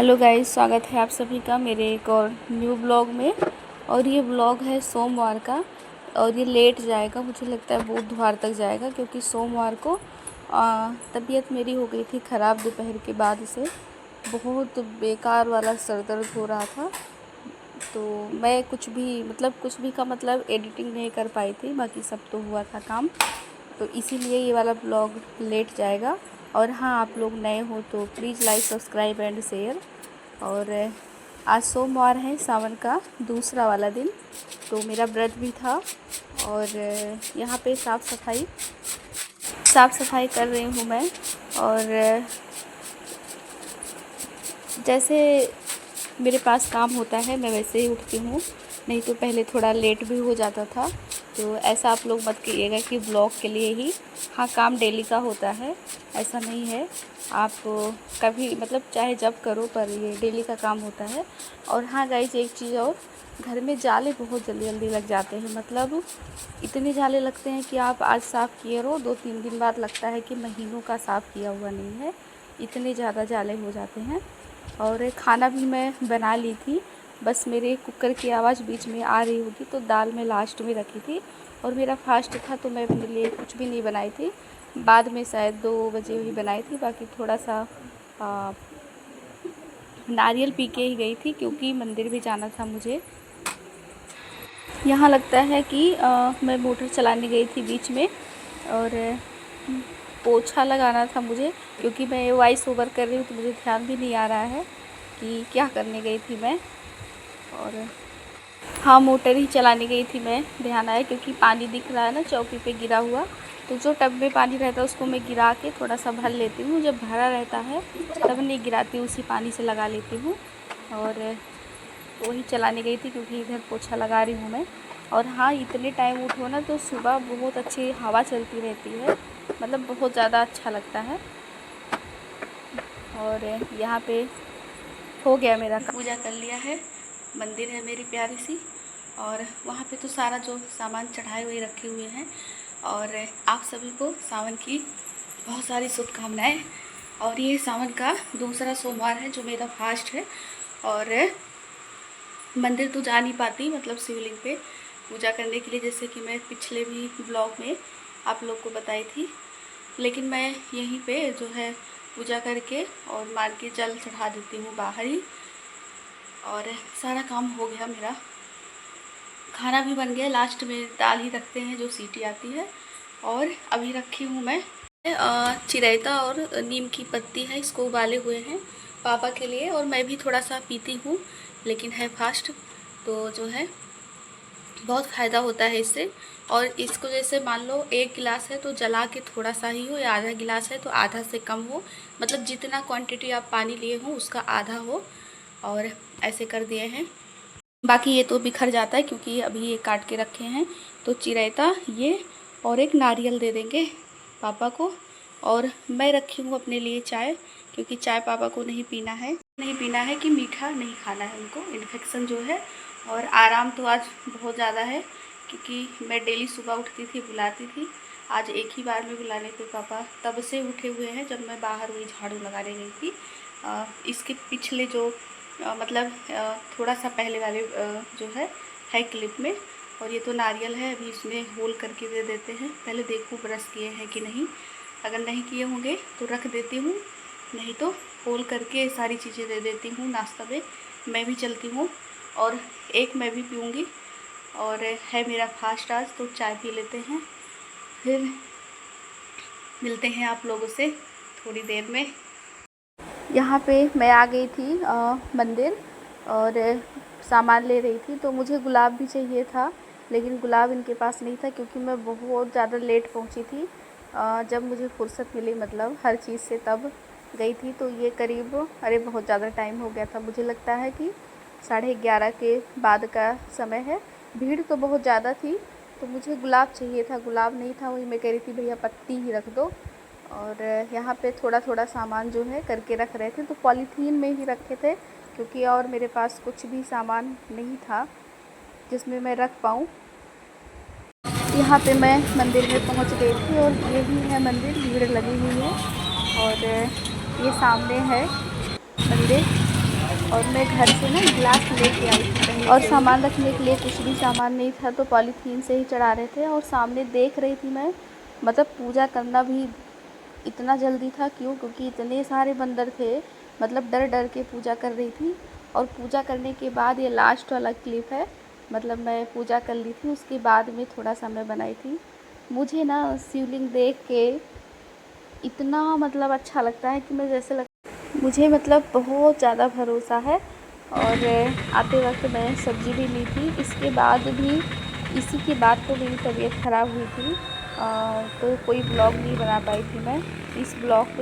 Hello guys, स्वागत है आप सभी का मेरे एक और न्यू ब्लॉग में। और ये ब्लॉग है सोमवार का और ये लेट जाएगा, मुझे लगता है बुधवार तक जाएगा, क्योंकि सोमवार को तबीयत मेरी हो गई थी ख़राब दोपहर के बाद से। बहुत बेकार वाला सर दर्द हो रहा था, तो मैं कुछ भी का मतलब एडिटिंग नहीं कर पाई थी, बाकी सब तो हुआ था काम। तो इसीलिए ये वाला ब्लॉग लेट जाएगा। और हाँ, आप लोग नए हो तो please like, subscribe and share. और आज सोमवार है, सावन का दूसरा वाला दिन, तो मेरा व्रत भी था। और यहाँ पे साफ़ सफाई कर रही हूँ मैं। और जैसे मेरे पास काम होता है मैं वैसे ही उठती हूँ, नहीं तो पहले थोड़ा लेट भी हो जाता था। तो ऐसा आप लोग मत कीजिएगा कि ब्लॉग के लिए ही। हाँ, काम डेली का होता है, ऐसा नहीं है। आप कभी चाहे जब करो, पर ये डेली का काम होता है। और हाँ गाइस, एक चीज़ और, घर में जाले बहुत जल्दी जल्दी लग जाते हैं। इतने जाले लगते हैं कि आप आज साफ़ किए रहो, 2-3 दिन बाद लगता है कि महीनों का साफ़ किया हुआ नहीं है, इतने ज़्यादा जाले हो जाते हैं। और खाना भी मैं बना ली थी, बस मेरे कुकर की आवाज़ बीच में आ रही होगी, तो दाल मैं लास्ट में रखी थी। और मेरा फास्ट था तो मैं अपने लिए कुछ भी नहीं बनाई थी, बाद में शायद 2 बजे ही बनाई थी। बाकी थोड़ा सा नारियल पी के ही गई थी, क्योंकि मंदिर भी जाना था मुझे। यहाँ लगता है कि मैं मोटर चलाने गई थी बीच में, और पोछा लगाना था मुझे, क्योंकि मैं वॉइस ओवर कर रही हूँ तो मुझे ध्यान भी नहीं आ रहा है कि क्या करने गई थी मैं। और हाँ, मोटर ही चलाने गई थी मैं, ध्यान आया, क्योंकि पानी दिख रहा है ना चौकी पे गिरा हुआ, तो जो टब में पानी रहता है उसको मैं गिरा के थोड़ा सा भर लेती हूँ। जब भरा रहता है तब नहीं गिराती, उसी पानी से लगा लेती हूँ। और वही चलाने गई थी, क्योंकि इधर पोछा लगा रही हूँ मैं। और हाँ, इतने टाइम उठो ना तो सुबह बहुत अच्छी हवा चलती रहती है, बहुत ज़्यादा अच्छा लगता है। और यहाँ पे हो गया मेरा पूजा कर लिया है, मंदिर है मेरी प्यारी सी। और वहाँ पे तो सारा जो सामान चढ़ाए हुए रखे हुए हैं। और आप सभी को सावन की बहुत सारी शुभकामनाएं। और ये सावन का दूसरा सोमवार है जो मेरा फास्ट है। और मंदिर तो जा नहीं पाती, शिवलिंग पे पूजा करने के लिए, जैसे कि मैं पिछले भी ब्लॉग में आप लोग को बताई थी। लेकिन मैं यहीं पे जो है पूजा करके और मार के जल चढ़ा देती हूँ बाहर ही। और सारा काम हो गया मेरा, खाना भी बन गया। लास्ट में दाल ही रखते हैं जो सीटी आती है। और अभी रखी हूँ मैं चिरायता और नीम की पत्ती है, इसको उबाले हुए हैं पापा के लिए। और मैं भी थोड़ा सा पीती हूँ, लेकिन है फास्ट, तो जो है बहुत फ़ायदा होता है इससे। और इसको जैसे मान लो 1 गिलास है तो जला के थोड़ा सा ही हो, या आधा गिलास है तो आधा से कम हो, जितना क्वांटिटी आप पानी लिए हो उसका आधा हो। और ऐसे कर दिए हैं। बाकी ये तो बिखर जाता है, क्योंकि अभी ये काट के रखे हैं। तो चिरायता ये और एक नारियल दे देंगे पापा को। और मैं रखी हूँ अपने लिए चाय, क्योंकि चाय पापा को नहीं पीना है कि मीठा नहीं खाना है उनको, इन्फेक्शन जो है। और आराम तो आज बहुत ज़्यादा है, क्योंकि मैं डेली सुबह उठती थी, बुलाती थी। आज एक ही बार में बुलाने पे पापा तब से उठे हुए हैं जब मैं बाहर वही झाड़ू लगाने गई थी। इसके पिछले जो थोड़ा सा पहले वाले जो है क्लिप में। और ये तो नारियल है, अभी इसमें होल करके दे देते हैं। पहले देखूँ ब्रश किए हैं कि नहीं, अगर नहीं किए होंगे तो रख देती हूँ, नहीं तो होल करके सारी चीज़ें दे देती हूँ नाश्ता में। मैं भी चलती हूँ और एक मैं भी पीऊँगी। और है मेरा फास्ट आज, तो चाय पी लेते हैं, फिर मिलते हैं आप लोगों से थोड़ी देर में। यहाँ पे मैं आ गई थी मंदिर, और सामान ले रही थी। तो मुझे गुलाब भी चाहिए था, लेकिन गुलाब इनके पास नहीं था, क्योंकि मैं बहुत ज़्यादा लेट पहुँची थी। जब मुझे फुर्सत मिली हर चीज़ से तब गई थी। तो ये करीब बहुत ज़्यादा टाइम हो गया था, मुझे लगता है कि 11:30 के बाद का समय है। भीड़ तो बहुत ज़्यादा थी, तो मुझे गुलाब चाहिए था, गुलाब नहीं था, वही मैं कह रही थी भैया पत्ती ही रख दो। और यहाँ पे थोड़ा थोड़ा सामान जो है करके रख रहे थे, तो पॉलीथीन में ही रखे थे, क्योंकि और मेरे पास कुछ भी सामान नहीं था जिसमें मैं रख पाऊँ। यहाँ पे मैं मंदिर में पहुँच गई थी, और ये भी है मंदिर, भीड़ लगी हुई है। और ये सामने है मंदिर। और मैं घर से ना गिलास लेके आई थी पहले, और सामान रखने के लिए कुछ भी सामान नहीं था तो पॉलीथीन से ही चढ़ा रहे थे। और सामने देख रही थी मैं, मतलब पूजा करना भी इतना जल्दी था क्यों, क्योंकि इतने सारे बंदर थे, मतलब डर डर के पूजा कर रही थी। और पूजा करने के बाद ये लास्ट वाला क्लिप है, मतलब मैं पूजा कर ली थी, उसके बाद में थोड़ा सा मैं बनाई थी। मुझे ना शिवलिंग देख के इतना मतलब अच्छा लगता है कि मैं जैसे मुझे मतलब बहुत ज़्यादा भरोसा है। और आते वक्त मैं सब्ज़ी भी ली थी, इसके बाद भी इसी के बाद तो मेरी तबीयत ख़राब हुई थी, तो कोई ब्लॉग नहीं बना पाई थी मैं। इस ब्लॉग को